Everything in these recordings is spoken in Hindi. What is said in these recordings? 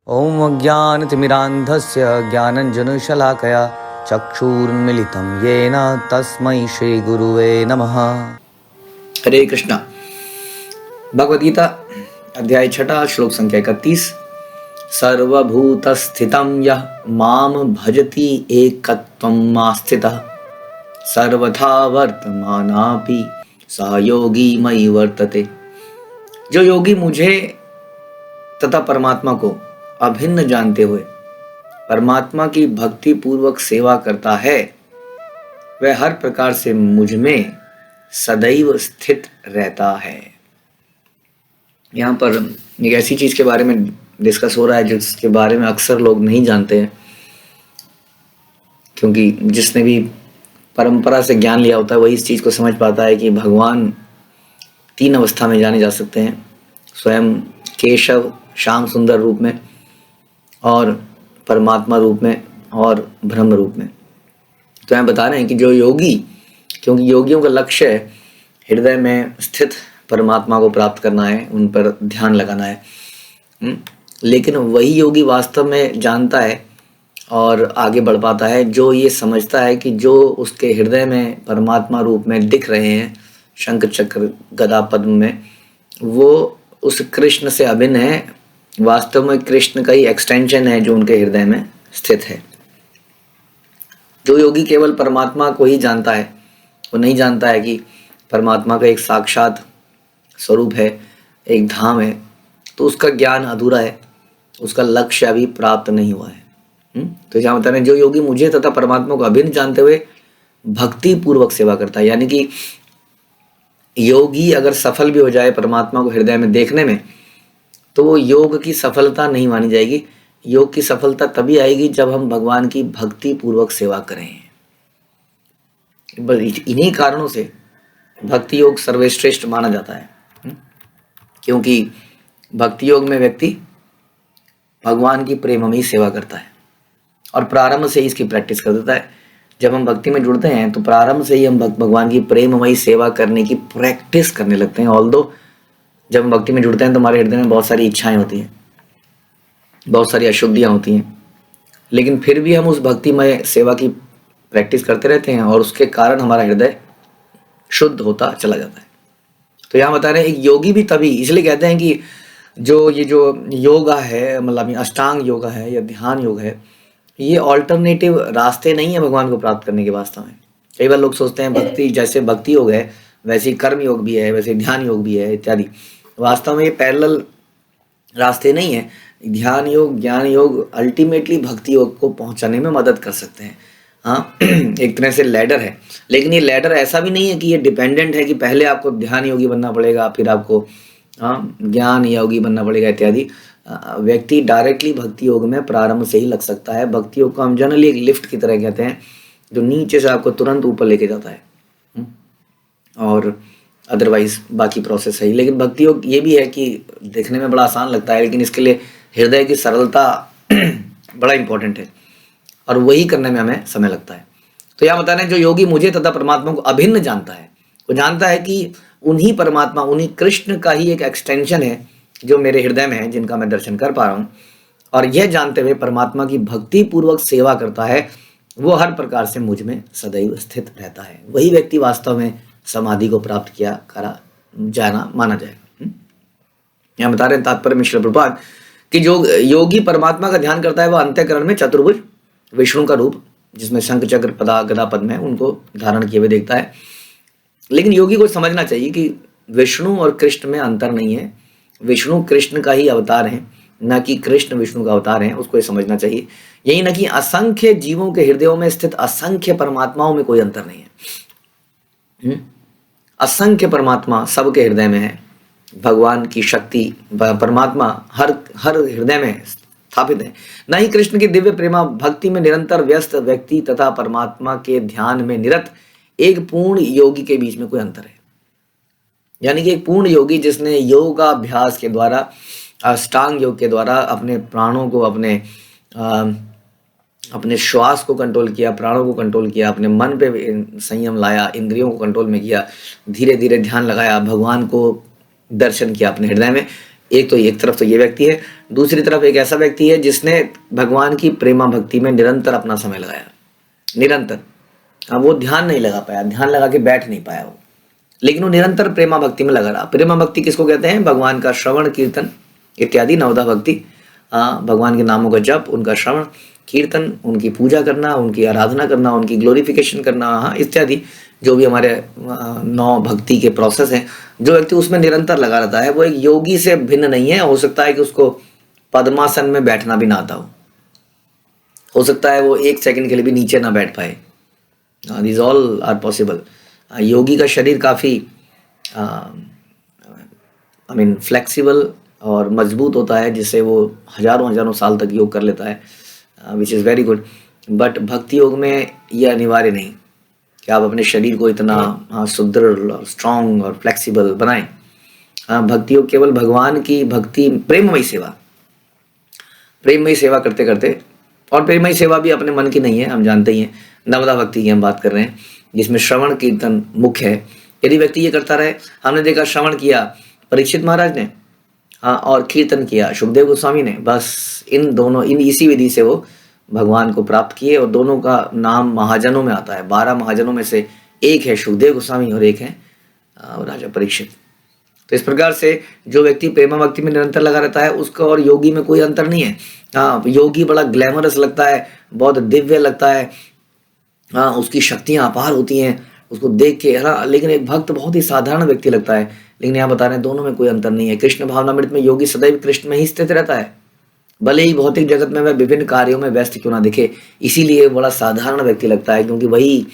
ॐ अज्ञानतिमिरान्धस्य ज्ञानञ्जनशलाकया चक्षुरुन्मीलितं येन तस्मै श्रीगुरुवे नमः। हरे कृष्णा। भगवद गीता अध्याय 6 श्लोक संख्या 31। सर्वभूतस्थितं यः मां भजति एकत्वं मास्थितः सर्वथा वर्तमानापि सः योगी मयि वर्तते। जो योगी मुझे तथा परमात्मा को अभिन्न जानते हुए परमात्मा की भक्ति पूर्वक सेवा करता है, वह हर प्रकार से मुझ में सदैव स्थित रहता है। यहाँ पर एक ऐसी चीज के बारे में डिस्कस हो रहा है जिसके बारे में अक्सर लोग नहीं जानते हैं, क्योंकि जिसने भी परंपरा से ज्ञान लिया होता है वही इस चीज को समझ पाता है कि भगवान 3 अवस्था में जाने जा सकते हैं, स्वयं केशव श्याम सुंदर रूप में, और परमात्मा रूप में, और ब्रह्म रूप में। तो यहाँ बता रहे हैं कि जो योगी, क्योंकि योगियों का लक्ष्य है हृदय में स्थित परमात्मा को प्राप्त करना है, उन पर ध्यान लगाना है। लेकिन वही योगी वास्तव में जानता है और आगे बढ़ पाता है जो ये समझता है कि जो उसके हृदय में परमात्मा रूप में दिख रहे हैं शंख चक्र गदा पद्म में, वो उस कृष्ण से अभिन्न है, वास्तव में कृष्ण का ही एक्सटेंशन है जो उनके हृदय में स्थित है। जो योगी केवल परमात्मा को ही जानता है, वो नहीं जानता है कि परमात्मा का एक साक्षात स्वरूप है, एक धाम है, तो उसका ज्ञान अधूरा है, उसका लक्ष्य अभी प्राप्त नहीं हुआ है। तो यहाँ बता रहे हैं जो योगी मुझे तथा परमात्मा को अभिन्न जानते हुए भक्ति पूर्वक सेवा करता है, यानी कि योगी अगर सफल भी हो जाए परमात्मा को हृदय में देखने में, तो वो योग की सफलता नहीं मानी जाएगी। योग की सफलता तभी आएगी जब हम भगवान की भक्ति पूर्वक सेवा करें। बस इन्हीं कारणों से भक्ति योग सर्वश्रेष्ठ माना जाता है, क्योंकि भक्ति योग में व्यक्ति भगवान की प्रेममयी सेवा करता है और प्रारंभ से ही इसकी प्रैक्टिस कर देता है। जब हम भक्ति में जुड़ते हैं तो प्रारंभ से ही हम भगवान की प्रेममयी सेवा करने की प्रैक्टिस करने लगते हैं। ऑल्दो जब हम भक्ति में जुड़ते हैं तो हमारे हृदय में बहुत सारी इच्छाएं होती हैं, बहुत सारी अशुद्धियां होती हैं, लेकिन फिर भी हम उस भक्तिमय सेवा की प्रैक्टिस करते रहते हैं और उसके कारण हमारा हृदय शुद्ध होता चला जाता है। तो यहाँ बता रहे हैं एक योगी भी तभी, इसलिए कहते हैं कि जो योगा है, मतलब अष्टांग योगा है या ध्यान योग है, ये ऑल्टरनेटिव रास्ते नहीं है भगवान को प्राप्त करने के वास्तव में। कई बार लोग सोचते हैं भक्ति, जैसे भक्ति योग है वैसे कर्म योग भी है, वैसे ध्यान योग भी है इत्यादि। वास्तव में ये पैरेलल रास्ते नहीं है। ध्यान योग ज्ञान योग अल्टीमेटली भक्ति योग को पहुंचाने में मदद कर सकते हैं। हाँ, एक तरह से लैडर है, लेकिन ये लैडर ऐसा भी नहीं है कि ये डिपेंडेंट है कि पहले आपको ध्यान योगी बनना पड़ेगा फिर आपको ज्ञान योगी बनना पड़ेगा इत्यादि। व्यक्ति डायरेक्टली भक्ति योग में प्रारंभ से ही लग सकता है। भक्ति योग को हम जनरली एक लिफ्ट की तरह कहते हैं, जो नीचे से आपको तुरंत ऊपर लेके जाता है, और अदरवाइज बाकी प्रोसेस है। लेकिन भक्ति योग ये भी है कि देखने में बड़ा आसान लगता है, लेकिन इसके लिए हृदय की सरलता बड़ा इंपॉर्टेंट है और वही करने में हमें समय लगता है। तो यहाँ बता रहे हैं जो योगी मुझे तथा परमात्मा को अभिन्न जानता है, वो जानता है कि उन्हीं परमात्मा, उन्हीं कृष्ण का ही एक एक्सटेंशन है जो मेरे हृदय में है, जिनका मैं दर्शन कर पा रहा हूँ, और यह जानते हुए परमात्मा की भक्ति पूर्वक सेवा करता है, वो हर प्रकार से मुझ में सदैव स्थित रहता है। वही व्यक्ति वास्तव में समाधि को प्राप्त किया करा जाना माना जाएगा। यहाँ बता रहे हैं तात्पर्य में श्रील प्रभुपाद कि जो योगी परमात्मा का ध्यान करता है वह अंतःकरण में चतुर्भुज विष्णु का रूप, जिसमें शंख चक्र पदा गदा पद्म है, उनको धारण किए हुए देखता है। लेकिन योगी को समझना चाहिए कि विष्णु और कृष्ण में अंतर नहीं है। विष्णु कृष्ण का ही अवतार है, न कि कृष्ण विष्णु का अवतार है, उसको ये समझना चाहिए। यही न कि असंख्य जीवों के हृदयों में स्थित असंख्य परमात्माओं में कोई अंतर नहीं है। असंख्य परमात्मा सबके हृदय में है। भगवान की शक्ति परमात्मा हर हृदय में स्थापित है। न ही कृष्ण की दिव्य प्रेमा भक्ति में निरंतर व्यस्त व्यक्ति तथा परमात्मा के ध्यान में निरत एक पूर्ण योगी के बीच में कोई अंतर है। यानी कि एक पूर्ण योगी जिसने योगाभ्यास के द्वारा, अष्टांग योग के द्वारा अपने प्राणों को, अपने श्वास को कंट्रोल किया, प्राणों को कंट्रोल किया, अपने मन पे संयम लाया, इंद्रियों को कंट्रोल में किया, धीरे धीरे ध्यान लगाया, भगवान को दर्शन किया अपने हृदय में, एक तो एक तरफ तो ये व्यक्ति है, दूसरी तरफ एक ऐसा व्यक्ति है जिसने भगवान की प्रेमा भक्ति में निरंतर अपना समय लगाया, निरंतर। हाँ, वो ध्यान नहीं लगा पाया, ध्यान लगा के बैठ नहीं पाया वो, लेकिन वो निरंतर प्रेमा भक्ति में लगा रहा। प्रेमा भक्ति किसको कहते हैं? भगवान का श्रवण कीर्तन इत्यादि, नवधा भक्ति। भगवान के नामों का जप, उनका श्रवण कीर्तन, उनकी पूजा करना, उनकी आराधना करना, उनकी ग्लोरिफिकेशन करना, इत्यादि जो भी हमारे 9 भक्ति के प्रोसेस हैं, जो व्यक्ति उसमें निरंतर लगा रहता है वो एक योगी से भिन्न नहीं है। हो सकता है कि उसको पद्मासन में बैठना भी ना आता हो सकता है वो 1 सेकंड के लिए भी नीचे ना बैठ पाए। This all are possible. योगी का शरीर काफ़ी फ्लेक्सिबल और मजबूत होता है, जिससे वो हजारों साल तक योग कर लेता है, which is very good. But भक्ति योग में यह अनिवार्य नहीं कि आप अपने शरीर को इतना सुदृढ़, स्ट्रांग और फ्लेक्सिबल बनाएं। भक्ति योग केवल भगवान की भक्ति, प्रेममयी सेवा करते करते, और प्रेममयी सेवा भी अपने मन की नहीं है, हम जानते ही हैं। नवदा भक्ति की हम बात कर रहे हैं, जिसमें श्रवण कीर्तन मुख्य है। यदि व्यक्ति ये करता रहे, हमने देखा श्रवण किया परीक्षित महाराज ने, और कीर्तन किया सुखदेव गोस्वामी ने, बस इसी विधि से वो भगवान को प्राप्त किए। और दोनों का नाम महाजनों में आता है, 12 महाजनों में से एक है सुखदेव गोस्वामी और एक है राजा परीक्षित। तो इस प्रकार से जो व्यक्ति प्रेमा भक्ति में निरंतर लगा रहता है, उसका और योगी में कोई अंतर नहीं है। योगी बड़ा ग्लैमरस लगता है, बहुत दिव्य लगता है, उसकी शक्तियाँ अपार होती हैं उसको देख के, है ना, लेकिन एक भक्त बहुत ही साधारण व्यक्ति लगता है। लेकिन यहाँ बता रहे हैं दोनों में कोई अंतर नहीं है। कृष्ण भावनामृत में योगी सदैव कृष्ण में ही स्थित रहता है, भले ही भौतिक जगत में वह विभिन्न कार्यों में व्यस्त क्यों ना दिखे, इसीलिए बड़ा साधारण व्यक्ति लगता है। क्योंकि वही,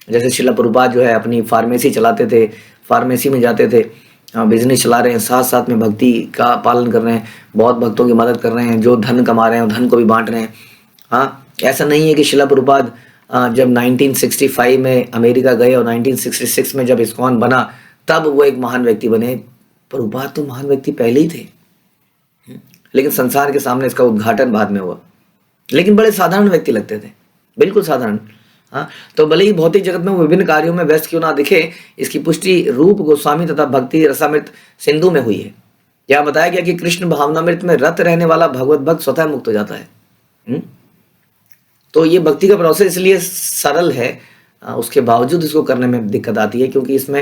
जैसे श्रील प्रभुपाद जो है अपनी फार्मेसी चलाते थे, फार्मेसी में जाते थे, बिजनेस चला रहे हैं, साथ साथ में भक्ति का पालन कर रहे हैं, बहुत भक्तों की मदद कर रहे हैं, जो धन कमा रहे हैं धन को भी बांट रहे हैं। ऐसा नहीं है कि श्रील प्रभुपाद जब 1965 में अमेरिका गए और 1966 में जब इस्कॉन बना तब वो एक महान व्यक्ति बने। प्रभुपाद तो महान व्यक्ति पहले ही थे, लेकिन संसार के सामने इसका उद्घाटन बाद में हुआ। लेकिन बड़े साधारण व्यक्ति लगते थे, बिल्कुल साधारण। तो भले ही भौतिक जगत में वो विभिन्न कार्यों में व्यस्त क्यों ना दिखे, इसकी पुष्टि रूप गोस्वामी तथा भक्ति रसामृत सिंधु में हुई है। यहाँ बताया गया कि कृष्ण भावनामृत में रत रहने वाला भगवत भक्त स्वतः मुक्त हो जाता है। तो ये भक्ति का प्रोसेस इसलिए सरल है, उसके बावजूद इसको करने में दिक्कत आती है, क्योंकि इसमें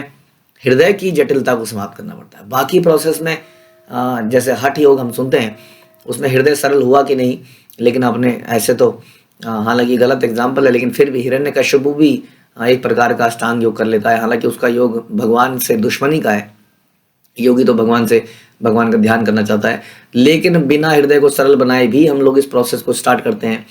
हृदय की जटिलता को समाप्त करना पड़ता है। बाकी प्रोसेस में जैसे हठ योग हम सुनते हैं, उसमें हृदय सरल हुआ कि नहीं, लेकिन अपने ऐसे तो हालांकि गलत एग्जाम्पल है, लेकिन फिर भी हिरण्यकश्यप भी एक प्रकार का अष्टांग योग कर लेता है, हालांकि उसका योग भगवान से दुश्मनी का है। योगी तो भगवान का ध्यान करना चाहता है, लेकिन बिना हृदय को सरल बनाए भी हम लोग इस प्रोसेस को स्टार्ट करते हैं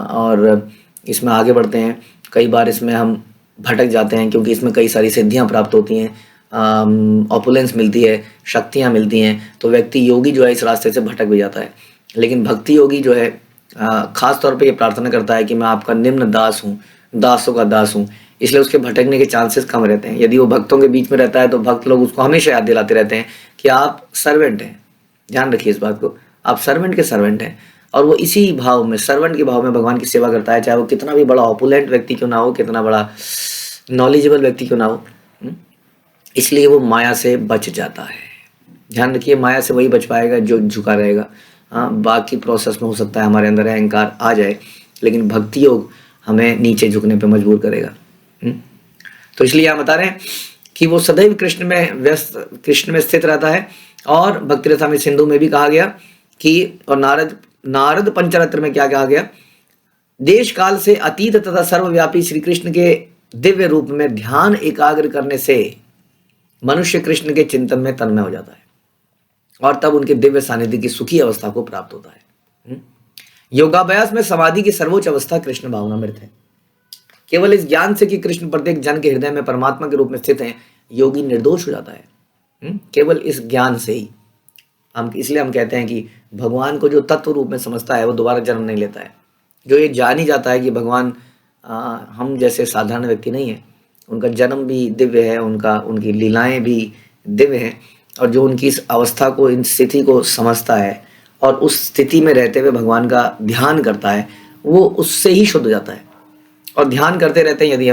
और इसमें आगे बढ़ते हैं। कई बार इसमें हम भटक जाते हैं, क्योंकि इसमें कई सारी सिद्धियां प्राप्त होती हैं, ऑपुलेंस मिलती है, शक्तियां मिलती हैं, तो व्यक्ति योगी जो है इस रास्ते से भटक भी जाता है। लेकिन भक्ति योगी जो है खास तौर पे ये प्रार्थना करता है कि मैं आपका निम्न दास हूँ, दासों का दास हूँ, इसलिए उसके भटकने के चांसेस कम रहते हैं। यदि वो भक्तों के बीच में रहता है तो भक्त लोग उसको हमेशा याद दिलाते रहते हैं कि आप सर्वेंट हैं, ध्यान रखिए इस बात को, आप सर्वेंट के सर्वेंट हैं। और वो इसी भाव में, सर्वेंट के भाव में भगवान की सेवा करता है, चाहे वो कितना भी बड़ा ऑपुलेंट व्यक्ति क्यों ना हो, कितना बड़ा नॉलेजेबल व्यक्ति क्यों ना हो। इसलिए वो माया से बच जाता है। ध्यान रखिए, माया से वही बच पाएगा जो झुका रहेगा। बाकी प्रोसेस में हो सकता है हमारे अंदर अहंकार आ जाए, लेकिन भक्ति योग हमें नीचे झुकने पे मजबूर करेगा। तो इसलिए यहाँ बता रहे हैं कि वो सदैव कृष्ण में स्थित रहता है। और भक्ति रसामृत सिंधु में भी कहा गया कि, और नारद पंचरत्न में क्या कहा गया, देश काल से अतीत तथा सर्वव्यापी श्री कृष्ण के दिव्य रूप में ध्यान एकाग्र करने से मनुष्य कृष्ण के चिंतन में तन्मय हो जाता है और तब उनके दिव्य सानिध्य की सुखी अवस्था को प्राप्त होता है। योगाभ्यास में समाधि की सर्वोच्च अवस्था कृष्ण भावनामृत है। केवल इस ज्ञान से कि कृष्ण प्रत्येक जन के हृदय में परमात्मा के रूप में स्थित हैं, योगी निर्दोष हो जाता है। केवल इस ज्ञान से ही इसलिए हम कहते हैं कि भगवान को जो तत्व रूप में समझता है वो दोबारा जन्म नहीं लेता है। जो ये जान ही जाता है कि भगवान हम जैसे साधारण व्यक्ति नहीं है, उनका जन्म भी दिव्य है, उनकी लीलाएं भी दिव्य हैं, और जो उनकी इस अवस्था को, इन स्थिति को समझता है और उस स्थिति में रहते हुए भगवान का ध्यान करता है, वो उससे ही शुद्ध हो जाता है। और ध्यान करते रहते हैं यदि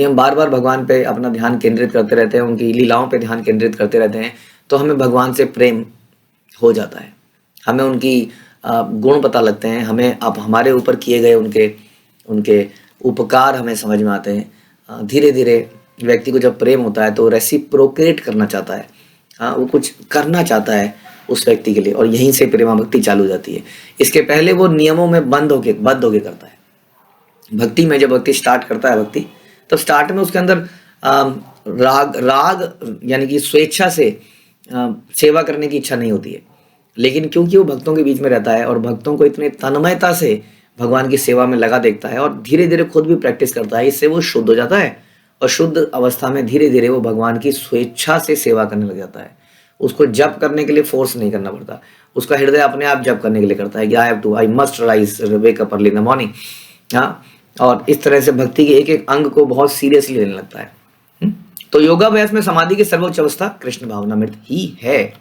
हम बार बार भगवान पे अपना ध्यान केंद्रित करते रहते हैं, उनकी लीलाओं पे ध्यान केंद्रित करते रहते हैं, तो हमें भगवान से प्रेम हो जाता है, हमें उनकी गुण पता लगते हैं, हमें अब हमारे ऊपर किए गए उनके उपकार हमें समझ में आते हैं। धीरे धीरे व्यक्ति को जब प्रेम होता है तो रेसिप्रोकेट करना चाहता है, वो कुछ करना चाहता है उस व्यक्ति के लिए, और यहीं से प्रेमा भक्ति चालू हो जाती है। इसके पहले वो नियमों में बद्ध होके करता है। भक्ति में जब व्यक्ति स्टार्ट करता है भक्ति, तब स्टार्ट में उसके अंदर राग यानी कि स्वेच्छा से सेवा करने की इच्छा नहीं होती है, लेकिन क्योंकि वो भक्तों के बीच में रहता है और भक्तों को इतने तन्मयता से भगवान की सेवा में लगा देखता है और धीरे धीरे खुद भी प्रैक्टिस करता है, इससे वो शुद्ध हो जाता है और शुद्ध अवस्था में धीरे धीरे वो भगवान की स्वेच्छा से सेवा करने लग जाता है। उसको जप करने के लिए फोर्स नहीं करना पड़ता, उसका हृदय अपने आप जप करने के लिए करता है कि I must rise wake up early in the morning. हाँ, और इस तरह से भक्ति के एक एक अंग को बहुत सीरियसली लेने लगता है। तो योगाभ्यास में समाधि की सर्वोच्च अवस्था कृष्ण भावनामृत ही है।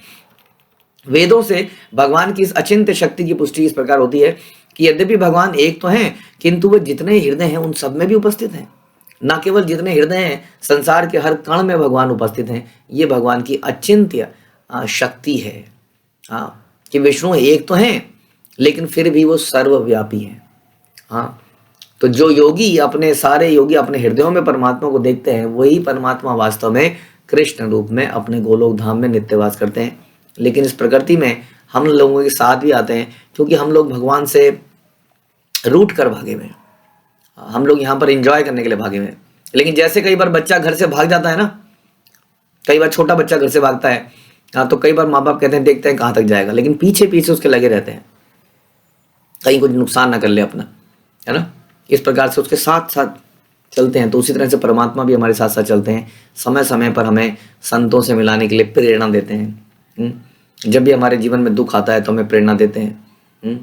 वेदों से भगवान की इस अचिंत्य शक्ति की पुष्टि इस प्रकार होती है कि यद्यपि भगवान एक तो हैं, किंतु वे जितने हृदय हैं उन सब में भी उपस्थित हैं। न केवल जितने हृदय हैं, संसार के हर कण में भगवान उपस्थित हैं। ये भगवान की अचिंत्य शक्ति है। हाँ, कि विष्णु एक तो हैं लेकिन फिर भी वो सर्वव्यापी हैं। हाँ, तो जो योगी सारे योगी अपने हृदयों में परमात्मा को देखते हैं, वही परमात्मा वास्तव में कृष्ण रूप में अपने गोलोक धाम में नित्यवास करते हैं। लेकिन इस प्रकृति में हम लोगों के साथ भी आते हैं, क्योंकि हम लोग भगवान से रूठ कर भागे हुए हैं। हम लोग यहाँ पर एंजॉय करने के लिए भागे हुए हैं। लेकिन जैसे कई बार बच्चा घर से भाग जाता है ना, कई बार छोटा बच्चा घर से भागता है, तो कई बार माँ बाप कहते हैं देखते हैं कहाँ तक जाएगा, लेकिन पीछे पीछे उसके लगे रहते हैं कहीं कुछ नुकसान ना कर ले अपना, है ना। इस प्रकार से उसके साथ साथ चलते हैं। तो उसी तरह से परमात्मा भी हमारे साथ साथ चलते हैं, समय समय पर हमें संतों से मिलाने के लिए प्रेरणा देते हैं। जब भी हमारे जीवन में दुख आता है तो हमें प्रेरणा देते हैं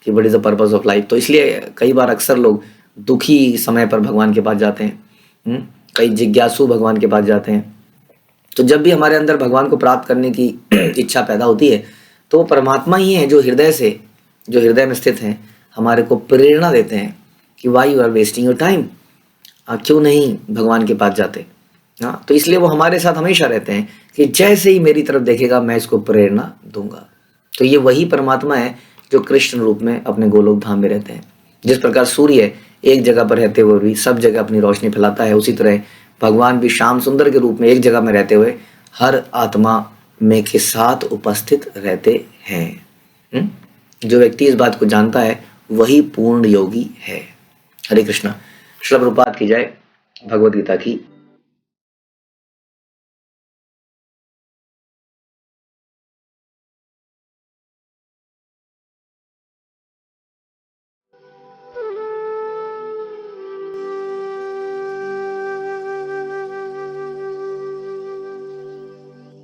कि what is the purpose of life. तो इसलिए कई बार अक्सर लोग दुखी समय पर भगवान के पास जाते हैं, कई जिज्ञासु भगवान के पास जाते हैं। तो जब भी हमारे अंदर भगवान को प्राप्त करने की इच्छा पैदा होती है, तो वो परमात्मा ही है जो हृदय में स्थित हैं, हमारे को प्रेरणा देते हैं कि why you are wasting your time, क्यों नहीं भगवान के पास जाते। हाँ, तो इसलिए वो हमारे साथ हमेशा रहते हैं कि जैसे ही मेरी तरफ देखेगा मैं इसको प्रेरणा दूंगा। तो ये वही परमात्मा है जो कृष्ण रूप में अपने गोलोक धाम में रहते हैं। जिस प्रकार सूर्य एक जगह पर रहते हुए भी सब जगह अपनी रोशनी फैलाता है, उसी तरह भगवान भी श्याम सुंदर के रूप में एक जगह में रहते हुए हर आत्मा में के साथ उपस्थित रहते हैं। जो व्यक्ति इस बात को जानता है वही पूर्ण योगी है। हरे कृष्णा। श्रील प्रभुपाद की जय। भगवद गीता की